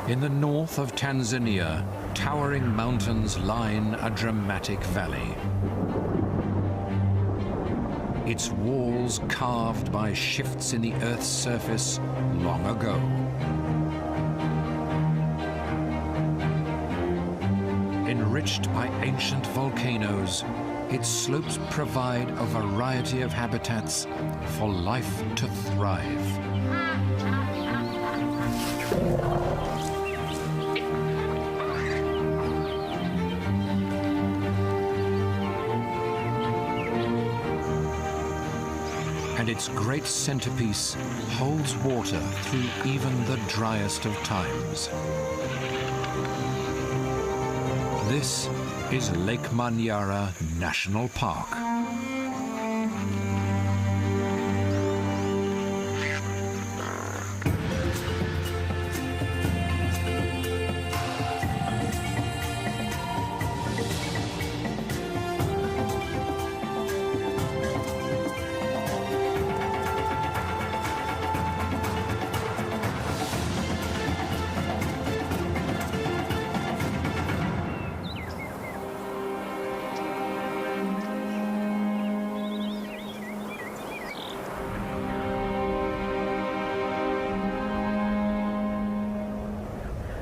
In the north of Tanzania, towering mountains line a dramatic valley. Its walls carved by shifts in the Earth's surface long ago. Enriched by ancient volcanoes, its slopes provide a variety of habitats for life to thrive. And its great centerpiece holds water through even the driest of times. This is Lake Manyara National Park.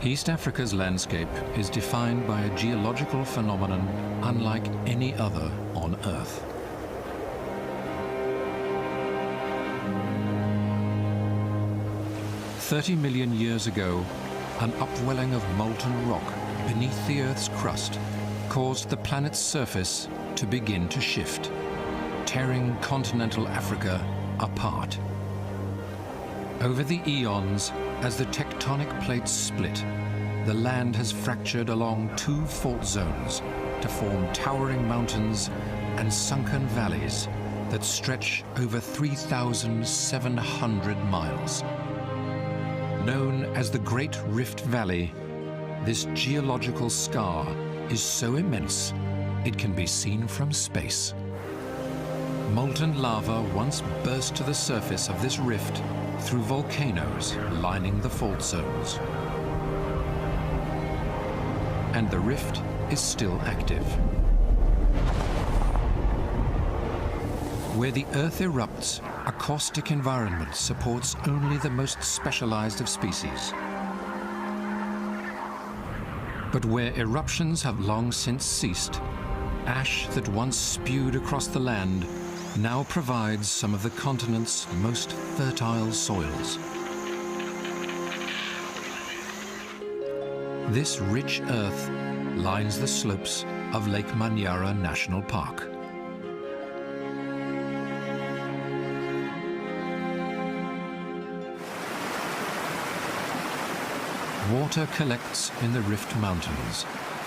East Africa's landscape is defined by a geological phenomenon unlike any other on Earth. "30 million years ago, an upwelling of molten rock beneath the Earth's crust caused the planet's surface to begin to shift, tearing continental Africa apart. Over the eons, as the tectonic plates split, the land has fractured along two fault zones to form towering mountains and sunken valleys that stretch over 3,700 miles. Known as the Great Rift Valley, this geological scar is so immense it can be seen from space. Molten lava once burst to the surface of this rift through volcanoes lining the fault zones. And the rift is still active. Where the Earth erupts, a caustic environment supports only the most specialized of species. But where eruptions have long since ceased, ash that once spewed across the land now provides some of the continent's most fertile soils. This rich earth lines the slopes of Lake Manyara National Park. Water collects in the Rift Mountains,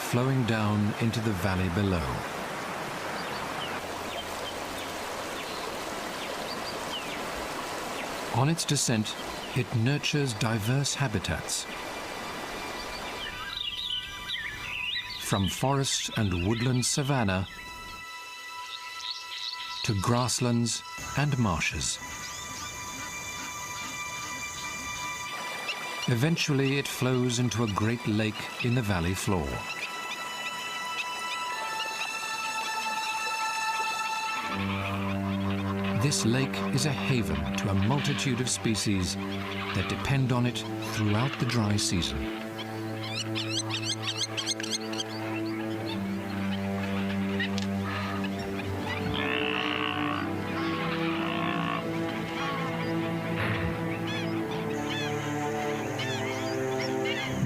flowing down into the valley below. On its descent, it nurtures diverse habitats, from forest and woodland savanna to grasslands and marshes. Eventually, it flows into a great lake in the valley floor. This lake is a haven to a multitude of species that depend on it throughout the dry season.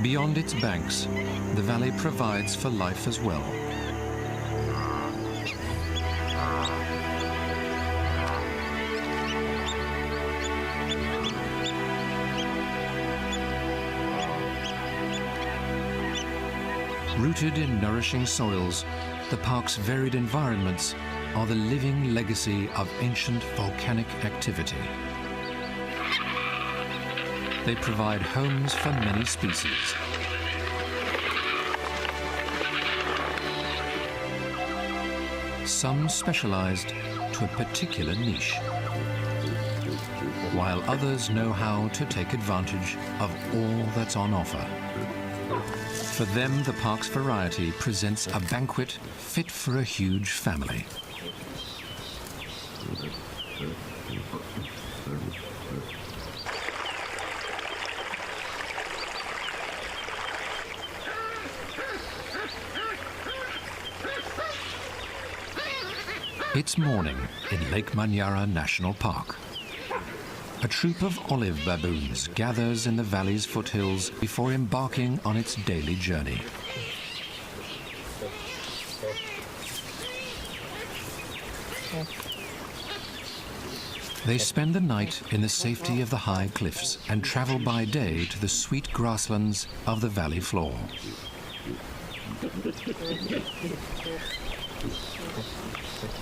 Beyond its banks, the valley provides for life as well. Rooted in nourishing soils, the park's varied environments are the living legacy of ancient volcanic activity. They provide homes for many species. Some specialized to a particular niche. while others know how to take advantage of all that's on offer. For them, the park's variety presents a banquet fit for a huge family. It's morning in Lake Manyara National Park. A troop of olive baboons gathers in the valley's foothills before embarking on its daily journey. They spend the night in the safety of the high cliffs and travel by day to the sweet grasslands of the valley floor.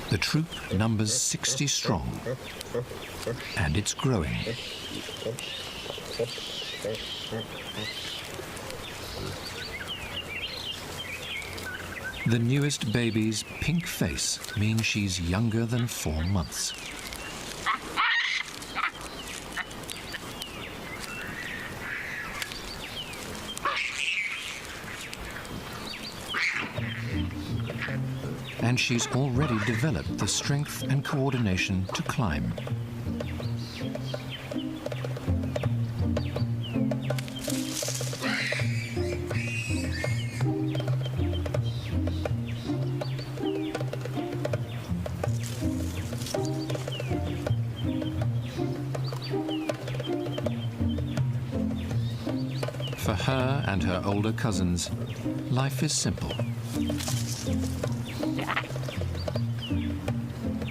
The troop numbers 60 strong, and it's growing. The newest baby's pink face means she's younger than 4 months. And she's already developed the strength and coordination to climb. For her and her older cousins, life is simple.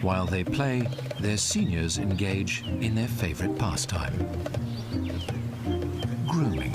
While they play, their seniors engage in their favorite pastime: grooming.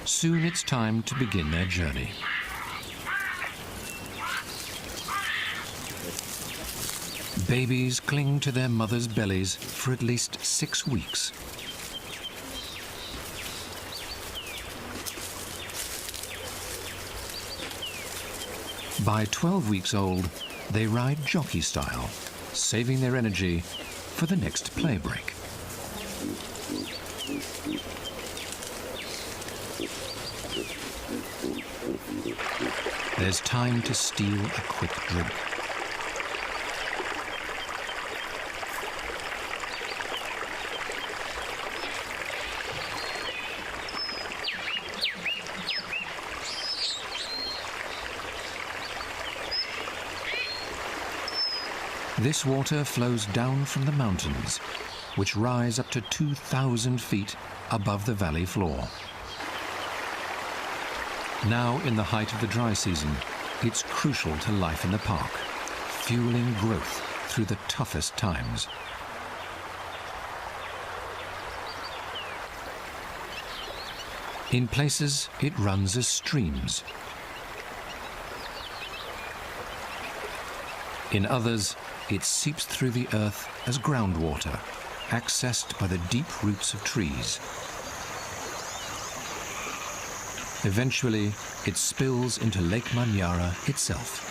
Soon it's time to begin their journey. Babies cling to their mothers' bellies for at least 6 weeks. By 12 weeks old, they ride jockey style, saving their energy for the next play break. There's time to steal a quick drink. This water flows down from the mountains, which rise up to 2,000 feet above the valley floor. Now, in the height of the dry season, it's crucial to life in the park, fueling growth through the toughest times. In places, it runs as streams. In others, it seeps through the earth as groundwater, accessed by the deep roots of trees. Eventually, it spills into Lake Manyara itself.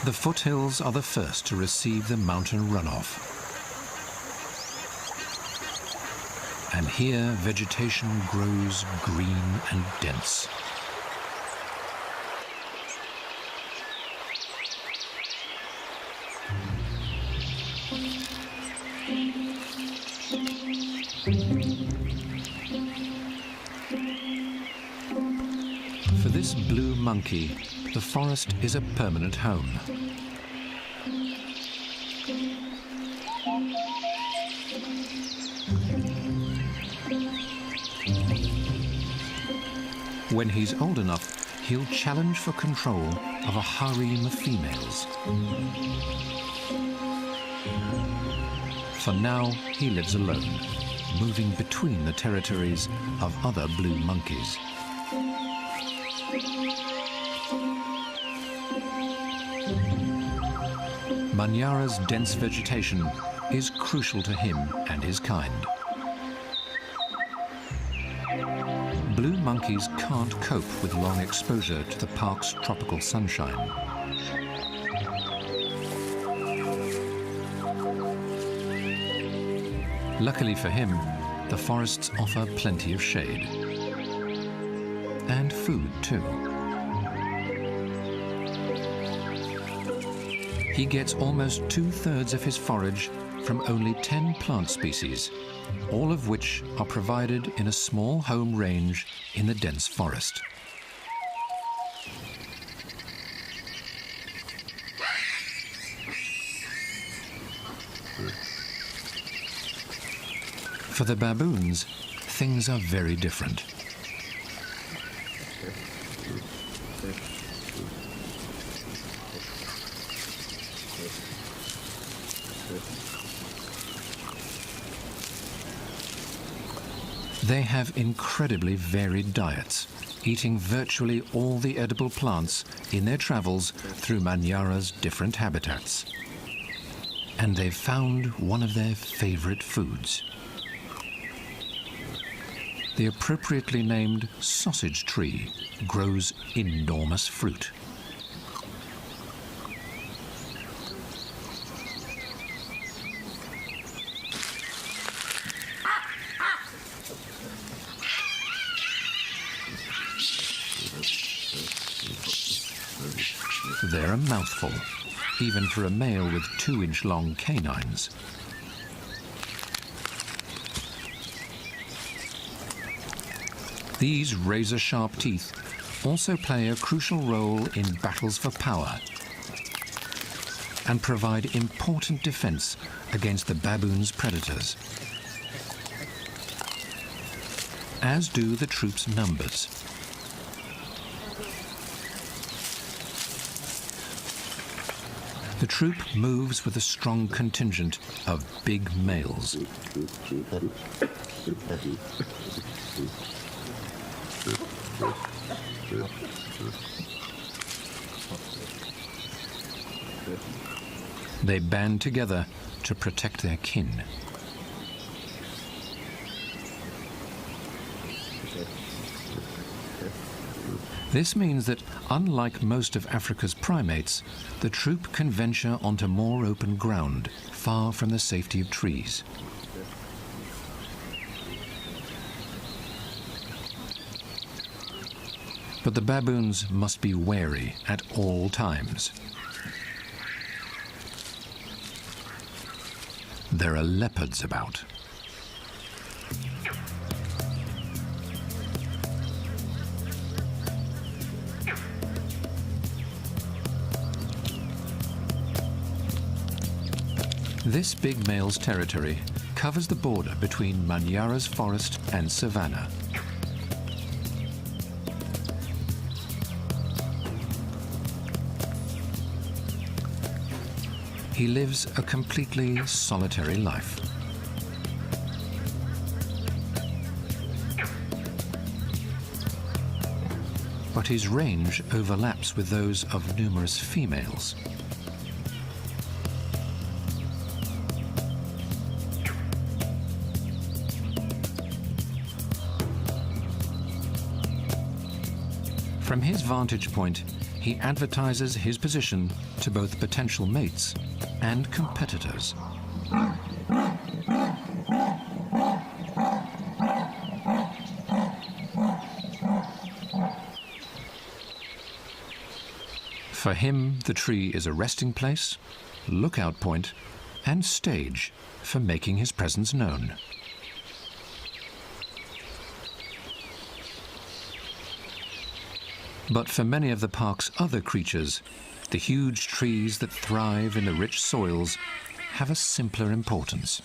The foothills are the first to receive the mountain runoff. And here, vegetation grows green and dense. For this blue monkey, the forest is a permanent home. When he's old enough, he'll challenge for control of a harem of females. For now, he lives alone, moving between the territories of other blue monkeys. Manyara's dense vegetation is crucial to him and his kind. Blue monkeys can't cope with long exposure to the park's tropical sunshine. Luckily for him, the forests offer plenty of shade. And food, too. He gets almost 2/3 of his forage from only 10 plant species, all of which are provided in a small home range in the dense forest. For the baboons, things are very different. They have incredibly varied diets, eating virtually all the edible plants in their travels through Manyara's different habitats. And they've found one of their favorite foods. The appropriately named sausage tree grows enormous fruit. They're a mouthful, even for a male with 2-inch-long canines. These razor-sharp teeth also play a crucial role in battles for power and provide important defense against the baboon's predators, as do the troop's numbers. The troop moves with a strong contingent of big males. They band together to protect their kin. This means that, unlike most of Africa's primates, the troop can venture onto more open ground, far from the safety of trees. But the baboons must be wary at all times. There are leopards about. This big male's territory covers the border between Manyara's forest and savanna. He lives a completely solitary life. But his range overlaps with those of numerous females. From his vantage point, he advertises his position to both potential mates and competitors. For him, the tree is a resting place, lookout point, and stage for making his presence known. But for many of the park's other creatures, the huge trees that thrive in the rich soils have a simpler importance.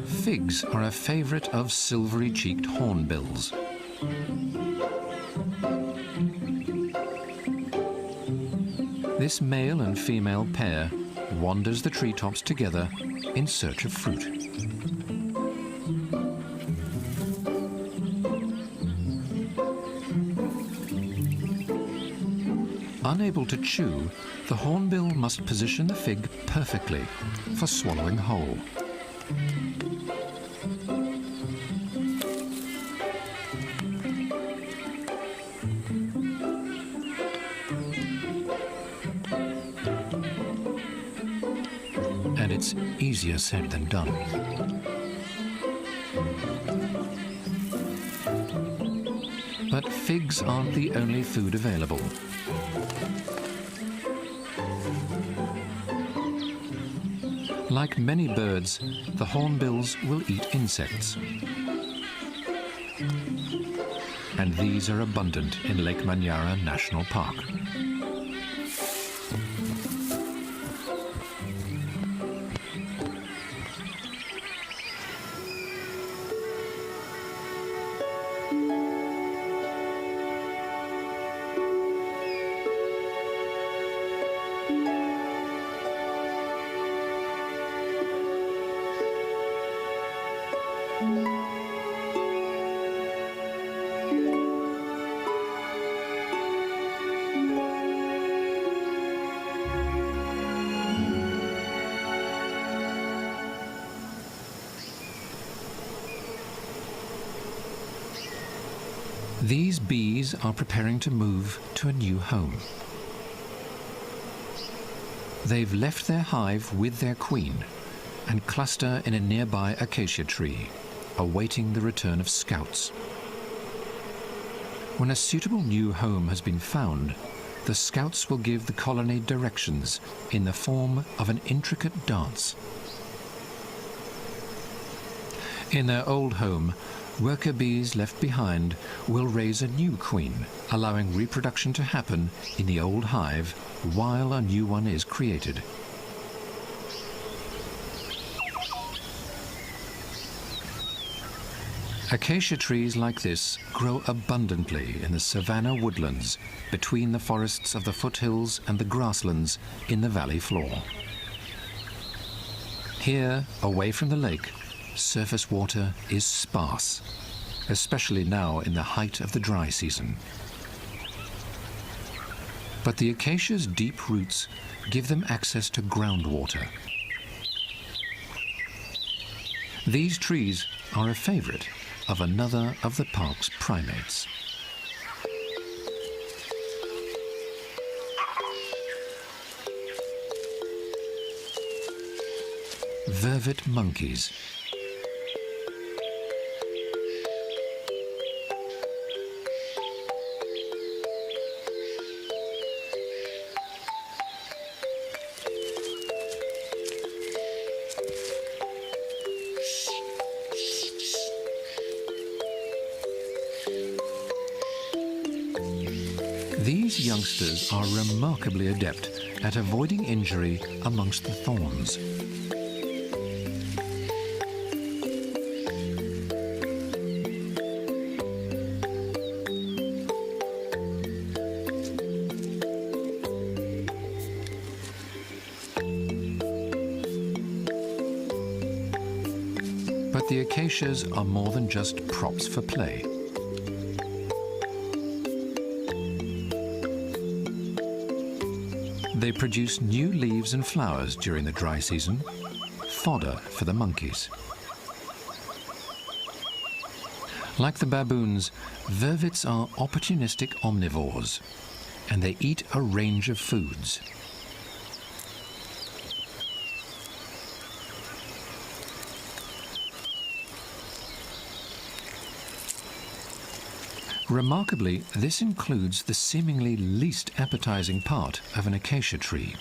Figs are a favorite of silvery-cheeked hornbills. This male and female pair wanders the treetops together in search of fruit. Unable to chew, the hornbill must position the fig perfectly for swallowing whole. And it's easier said than done. But figs aren't the only food available. Like many birds, the hornbills will eat insects. And these are abundant in Lake Manyara National Park. These bees are preparing to move to a new home. They've left their hive with their queen and cluster in a nearby acacia tree, awaiting the return of scouts. When a suitable new home has been found, the scouts will give the colony directions in the form of an intricate dance. In their old home, worker bees left behind will raise a new queen, allowing reproduction to happen in the old hive while a new one is created. Acacia trees like this grow abundantly in the savanna woodlands between the forests of the foothills and the grasslands in the valley floor. Here, away from the lake, surface water is sparse, especially now in the height of the dry season. But the acacia's deep roots give them access to groundwater. These trees are a favorite of another of the park's primates. Vervet monkeys. These youngsters are remarkably adept at avoiding injury amongst the thorns. But the acacias are more than just props for play. They produce new leaves and flowers during the dry season, fodder for the monkeys. Like the baboons, vervets are opportunistic omnivores, and they eat a range of foods. Remarkably, this includes the seemingly least appetizing part of an acacia tree.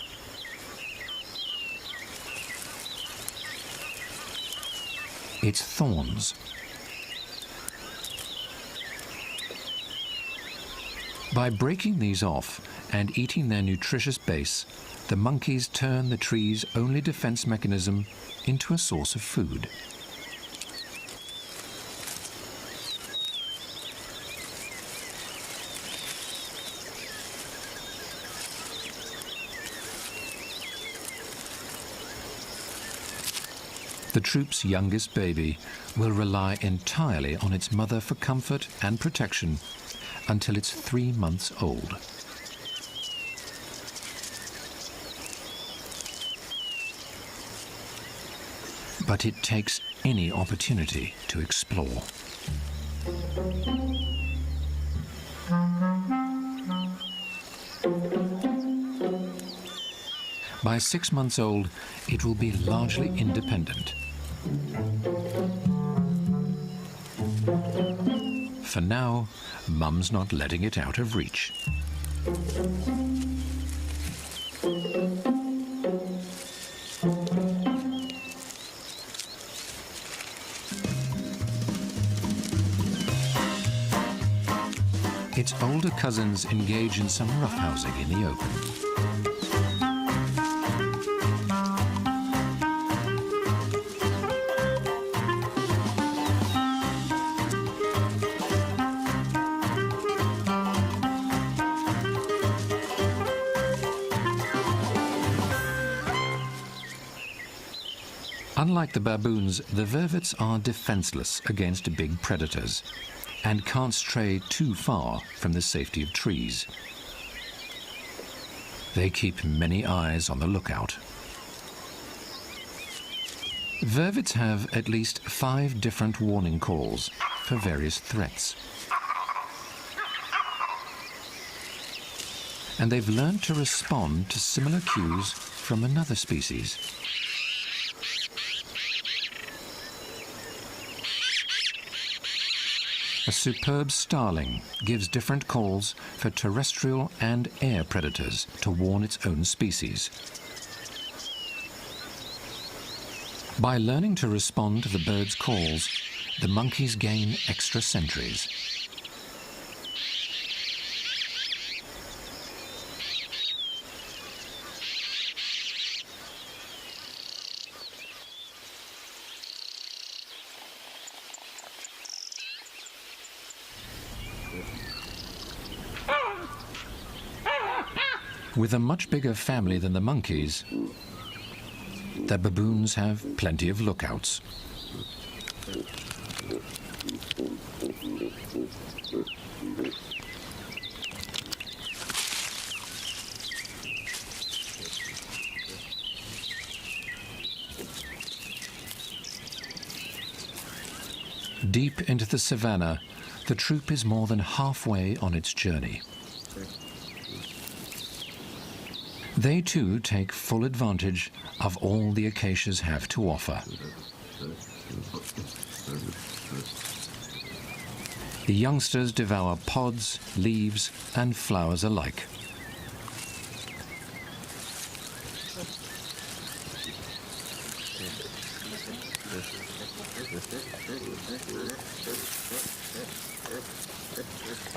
Its thorns. By breaking these off and eating their nutritious base, the monkeys turn the tree's only defense mechanism into a source of food. The troop's youngest baby will rely entirely on its mother for comfort and protection until it's 3 months old. But it takes any opportunity to explore. By 6 months old, it will be largely independent. For now, Mum's not letting it out of reach. Its older cousins engage in some roughhousing in the open. Unlike the baboons, the vervets are defenseless against big predators and can't stray too far from the safety of trees. They keep many eyes on the lookout. Vervets have at least 5 different warning calls for various threats. And they've learned to respond to similar cues from another species. A superb starling gives different calls for terrestrial and air predators to warn its own species. By learning to respond to the bird's calls, the monkeys gain extra sentries. With a much bigger family than the monkeys, the baboons have plenty of lookouts. Deep into the savannah, the troop is more than halfway on its journey. They too take full advantage of all the acacias have to offer. The youngsters devour pods, leaves, and flowers alike.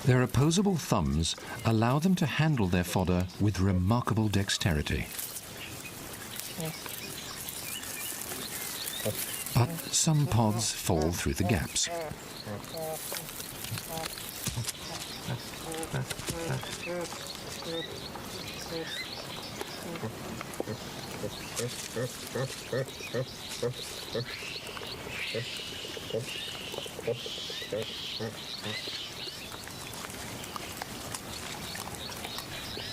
Their opposable thumbs allow them to handle their fodder with remarkable dexterity. But some pods fall through the gaps.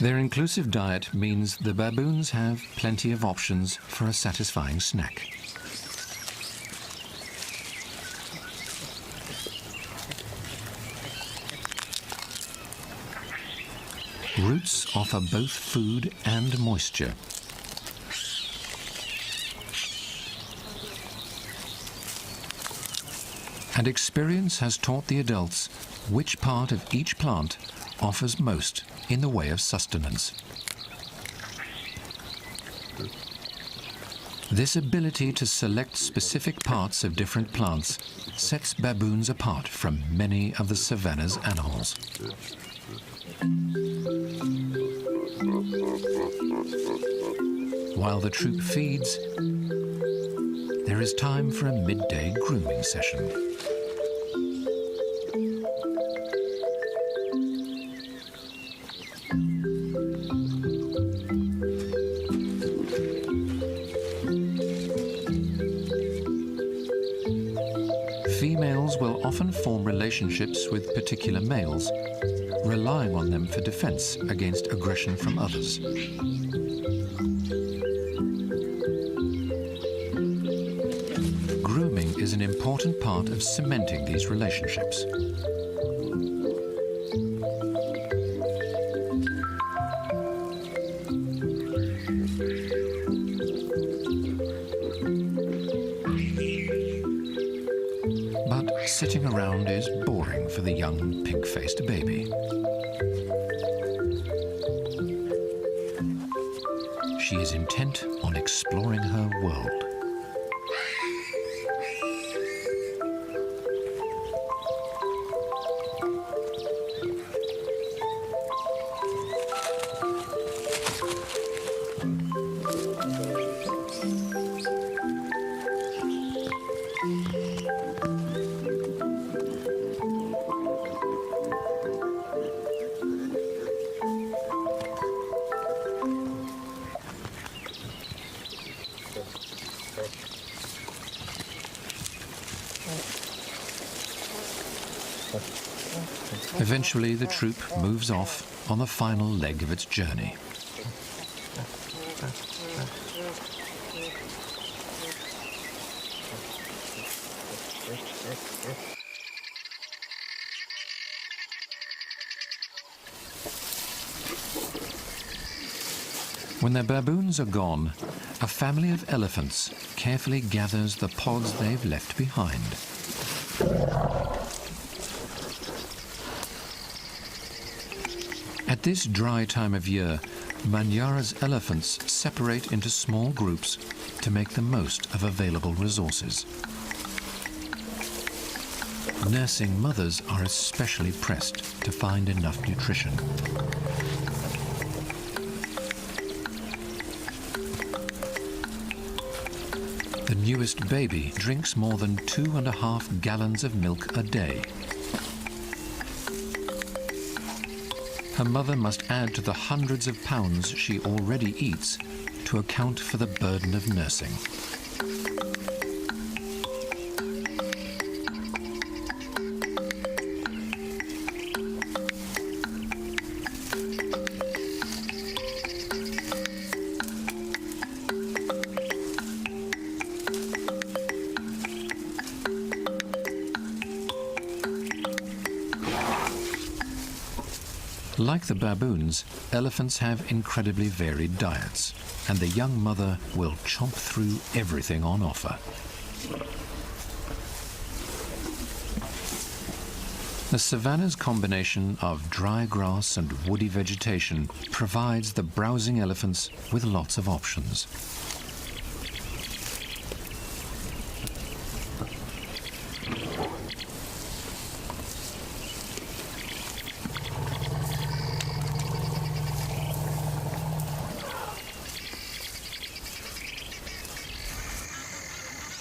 Their inclusive diet means the baboons have plenty of options for a satisfying snack. Roots offer both food and moisture. And experience has taught the adults which part of each plant offers most in the way of sustenance. This ability to select specific parts of different plants sets baboons apart from many of the savanna's animals. While the troop feeds, there is time for a midday grooming session. Females will often form relationships with particular males, relying on them for defense against aggression from others. Grooming is an important part of cementing these relationships. But sitting around is boring for the young pink-faced baby. She is intent on exploring her world. Eventually, the troop moves off on the final leg of its journey. When the baboons are gone, a family of elephants carefully gathers the pods they've left behind. At this dry time of year, Manyara's elephants separate into small groups to make the most of available resources. Nursing mothers are especially pressed to find enough nutrition. The newest baby drinks more than 2.5 gallons of milk a day. Her mother must add to the hundreds of pounds she already eats to account for the burden of nursing. Like the baboons, elephants have incredibly varied diets, and the young mother will chomp through everything on offer. The savanna's combination of dry grass and woody vegetation provides the browsing elephants with lots of options.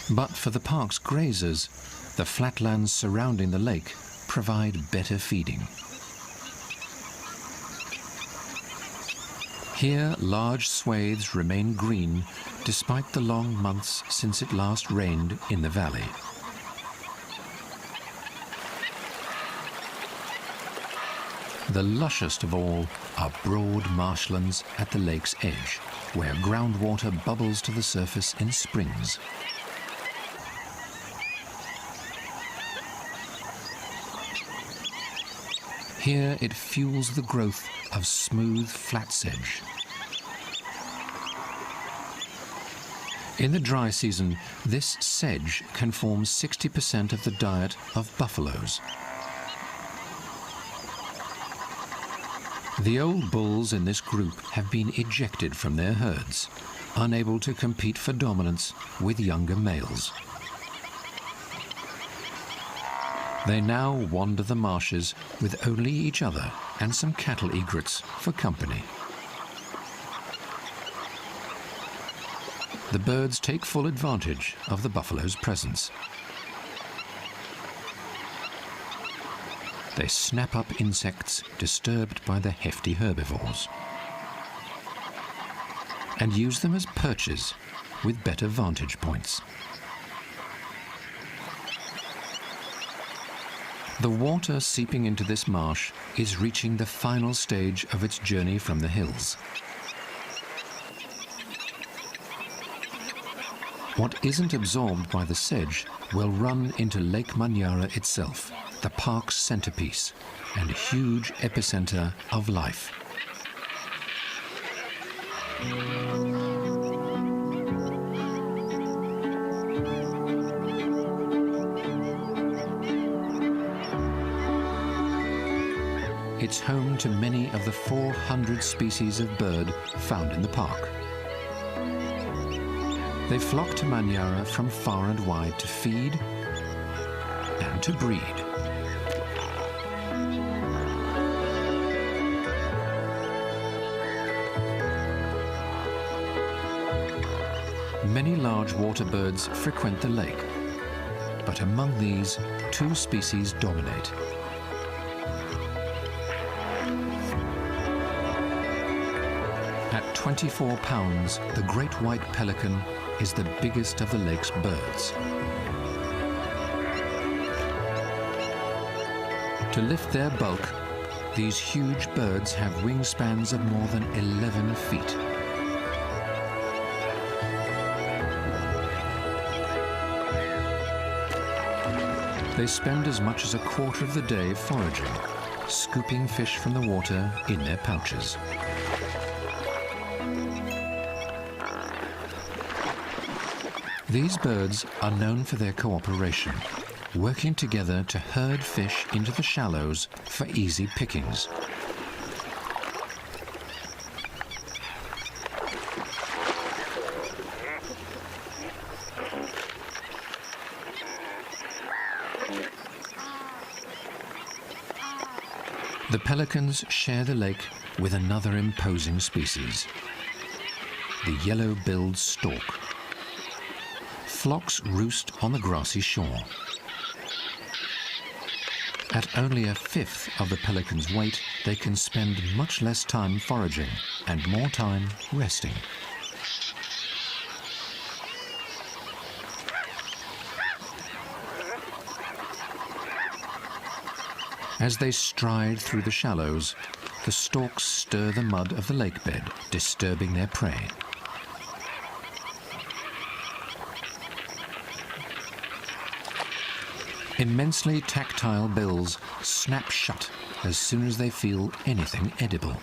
But for the park's grazers, the flatlands surrounding the lake provide better feeding. Here, large swathes remain green despite the long months since it last rained in the valley. The lushest of all are broad marshlands at the lake's edge, where groundwater bubbles to the surface in springs. Here it fuels the growth of smooth flat sedge. In the dry season, this sedge can form 60% of the diet of buffaloes. The old bulls in this group have been ejected from their herds, unable to compete for dominance with younger males. They now wander the marshes with only each other and some cattle egrets for company. The birds take full advantage of the buffalo's presence. They snap up insects disturbed by the hefty herbivores and use them as perches with better vantage points. The water seeping into this marsh is reaching the final stage of its journey from the hills. What isn't absorbed by the sedge will run into Lake Manyara itself, the park's centerpiece and huge epicenter of life. It's home to many of the 400 species of bird found in the park. They flock to Manyara from far and wide to feed and to breed. Many large water birds frequent the lake, but among these, 2 species dominate. At 24 pounds, the great white pelican is the biggest of the lake's birds. To lift their bulk, these huge birds have wingspans of more than 11 feet. They spend as much as a quarter of the day foraging, scooping fish from the water in their pouches. These birds are known for their cooperation, working together to herd fish into the shallows for easy pickings. The pelicans share the lake with another imposing species, the yellow-billed stork. Flocks roost on the grassy shore. At only 1/5 of the pelican's weight, they can spend much less time foraging and more time resting. As they stride through the shallows, the storks stir the mud of the lakebed, disturbing their prey. Immensely tactile bills snap shut as soon as they feel anything edible.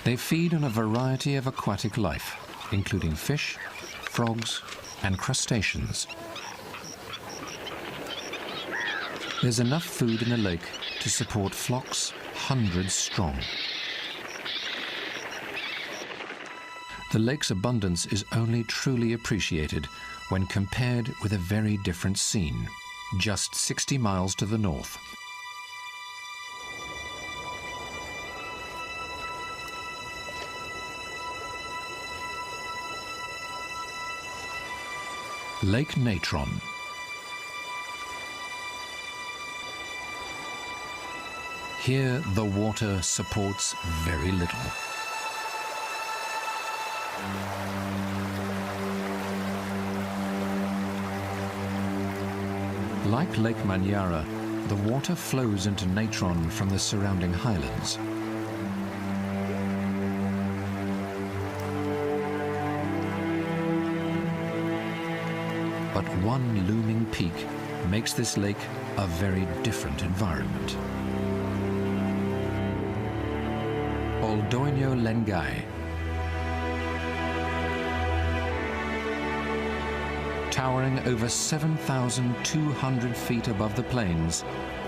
They feed on a variety of aquatic life, including fish, frogs, and crustaceans. There's enough food in the lake to support flocks hundreds strong. The lake's abundance is only truly appreciated when compared with a very different scene, just 60 miles to the north. Lake Natron. Here, the water supports very little. Like Lake Manyara, the water flows into Natron from the surrounding highlands. But one looming peak makes this lake a very different environment. Oldoinyo Lengai. Towering over 7,200 feet above the plains,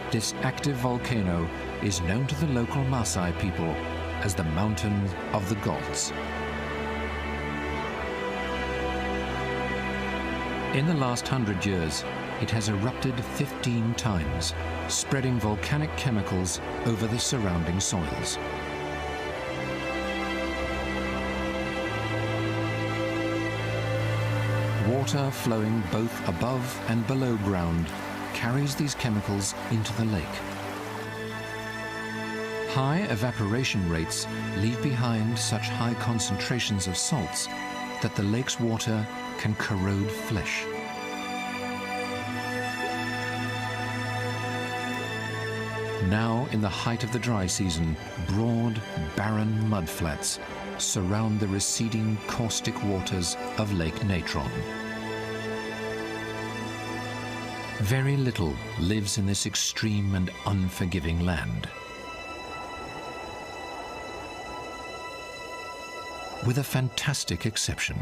this active volcano is known to the local Maasai people as the Mountain of the Gods. In the last 100 years, it has erupted 15 times, spreading volcanic chemicals over the surrounding soils. Water flowing both above and below ground carries these chemicals into the lake. High evaporation rates leave behind such high concentrations of salts that the lake's water can corrode flesh. Now, in the height of the dry season, broad, barren mudflats surround the receding caustic waters of Lake Natron. Very little lives in this extreme and unforgiving land. With a fantastic exception.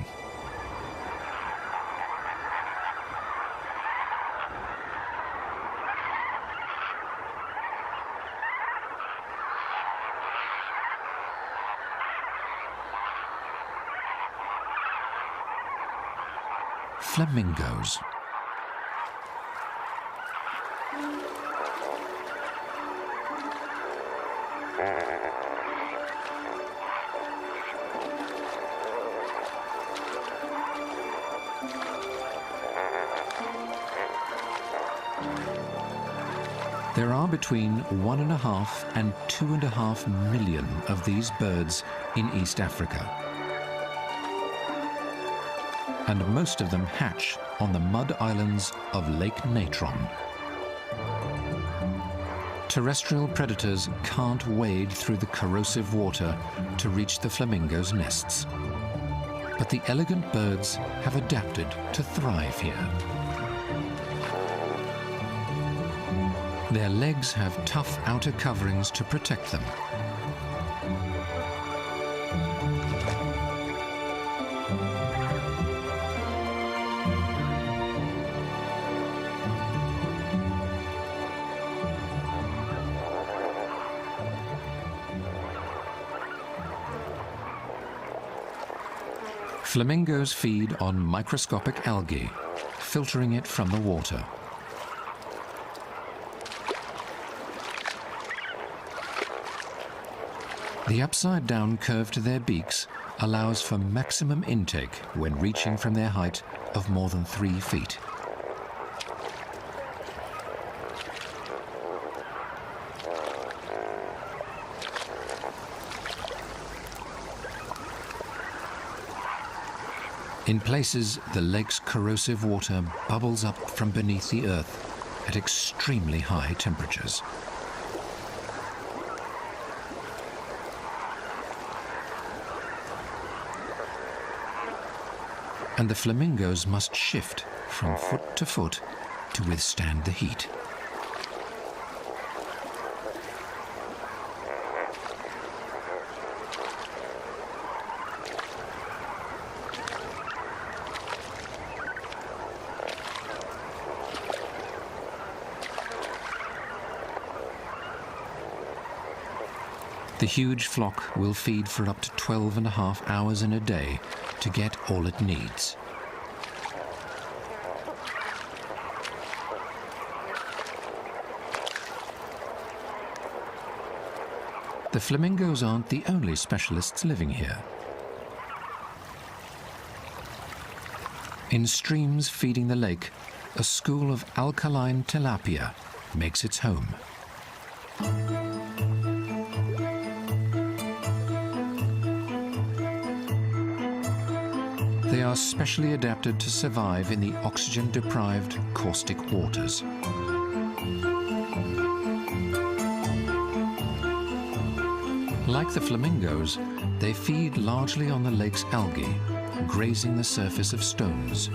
Flamingos. There are between 1.5 and 2.5 million of these birds in East Africa. And most of them hatch on the mud islands of Lake Natron. Terrestrial predators can't wade through the corrosive water to reach the flamingos' nests. But the elegant birds have adapted to thrive here. Their legs have tough outer coverings to protect them. Flamingos feed on microscopic algae, filtering it from the water. The upside-down curve to their beaks allows for maximum intake when reaching from their height of more than 3 feet. In places, the lake's corrosive water bubbles up from beneath the earth at extremely high temperatures. And the flamingos must shift from foot to foot to withstand the heat. The huge flock will feed for up to 12.5 hours in a day to get all it needs. The flamingos aren't the only specialists living here. In streams feeding the lake, a school of alkaline tilapia makes its home. They are specially adapted to survive in the oxygen-deprived caustic waters. Like the flamingos, they feed largely on the lake's algae, grazing the surface of stones.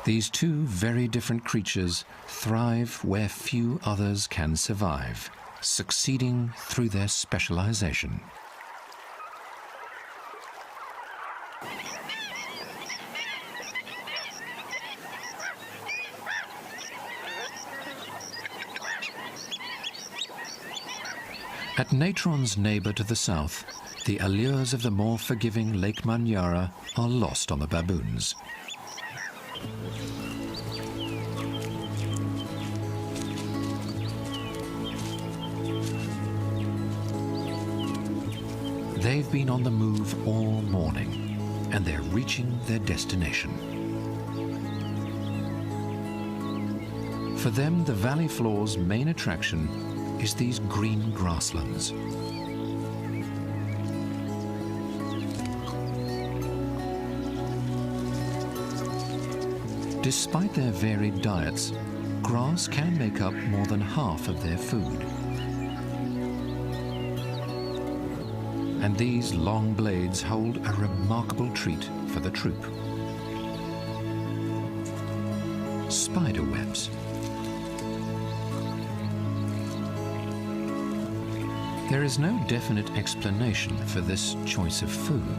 These two very different creatures thrive where few others can survive, succeeding through their specialization. At Natron's neighbor to the south, the allures of the more forgiving Lake Manyara are lost on the baboons. They've been on the move all morning, and they're reaching their destination. For them, the valley floor's main attraction is these green grasslands. Despite their varied diets, grass can make up more than half of their food. And these long blades hold a remarkable treat for the troop. Spider webs. There is no definite explanation for this choice of food.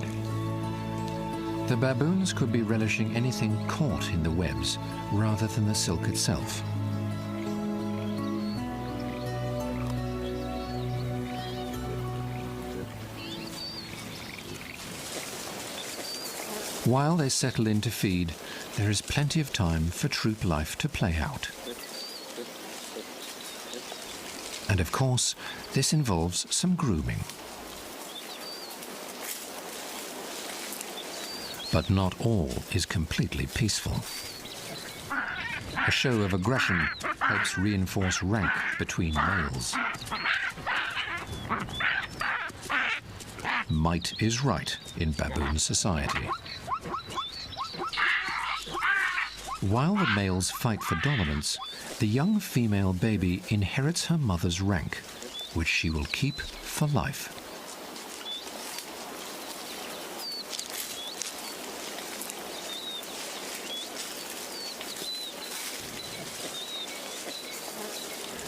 The baboons could be relishing anything caught in the webs rather than the silk itself. While they settle in to feed, there is plenty of time for troop life to play out. And of course, this involves some grooming. But not all is completely peaceful. A show of aggression helps reinforce rank between males. Might is right in baboon society. While the males fight for dominance, the young female baby inherits her mother's rank, which she will keep for life.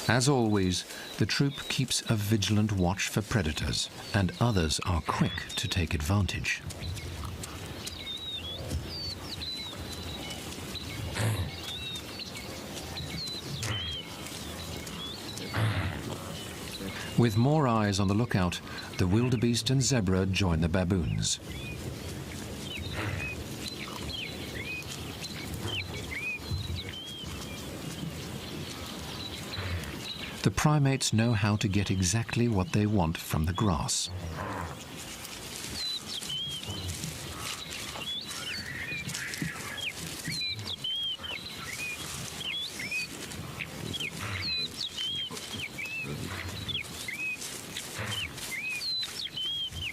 As always, the troop keeps a vigilant watch for predators, and others are quick to take advantage. With more eyes on the lookout, the wildebeest and zebra join the baboons. The primates know how to get exactly what they want from the grass.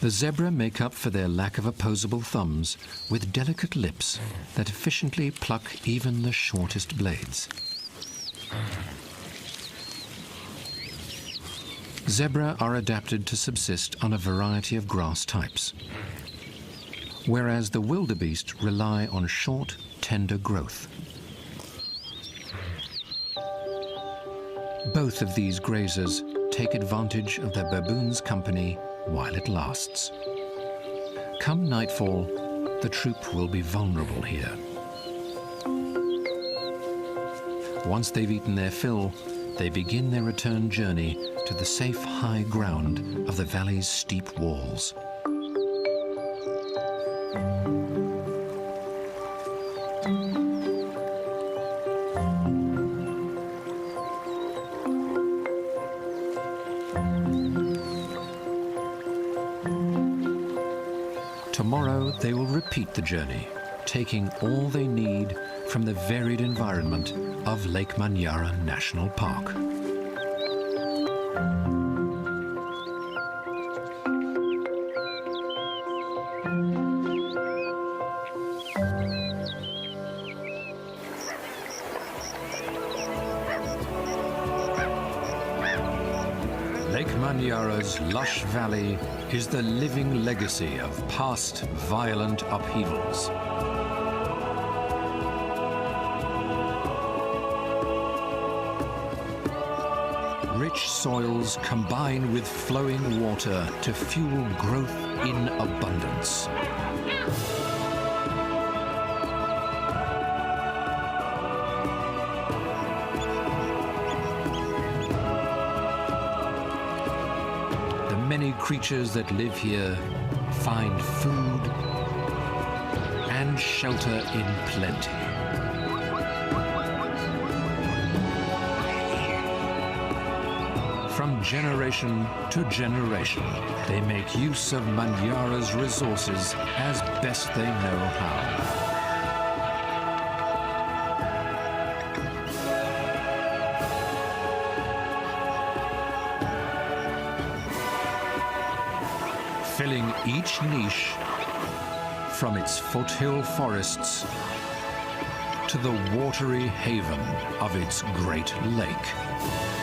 The zebra make up for their lack of opposable thumbs with delicate lips that efficiently pluck even the shortest blades. Zebra are adapted to subsist on a variety of grass types, whereas the wildebeest rely on short, tender growth. Both of these grazers take advantage of their baboon's company while it lasts. Come nightfall, the troop will be vulnerable here. Once they've eaten their fill, they begin their return journey to the safe high ground of the valley's steep walls. Tomorrow they will repeat the journey, taking all they need from the varied environment of Lake Manyara National Park. Lake Manyara's lush valley is the living legacy of past violent upheavals. Rich soils combine with flowing water to fuel growth in abundance. creatures that live here find food and shelter in plenty. From generation to generation, they make use of Manyara's resources as best they know how. Filling each niche from its foothill forests to the watery haven of its great lake.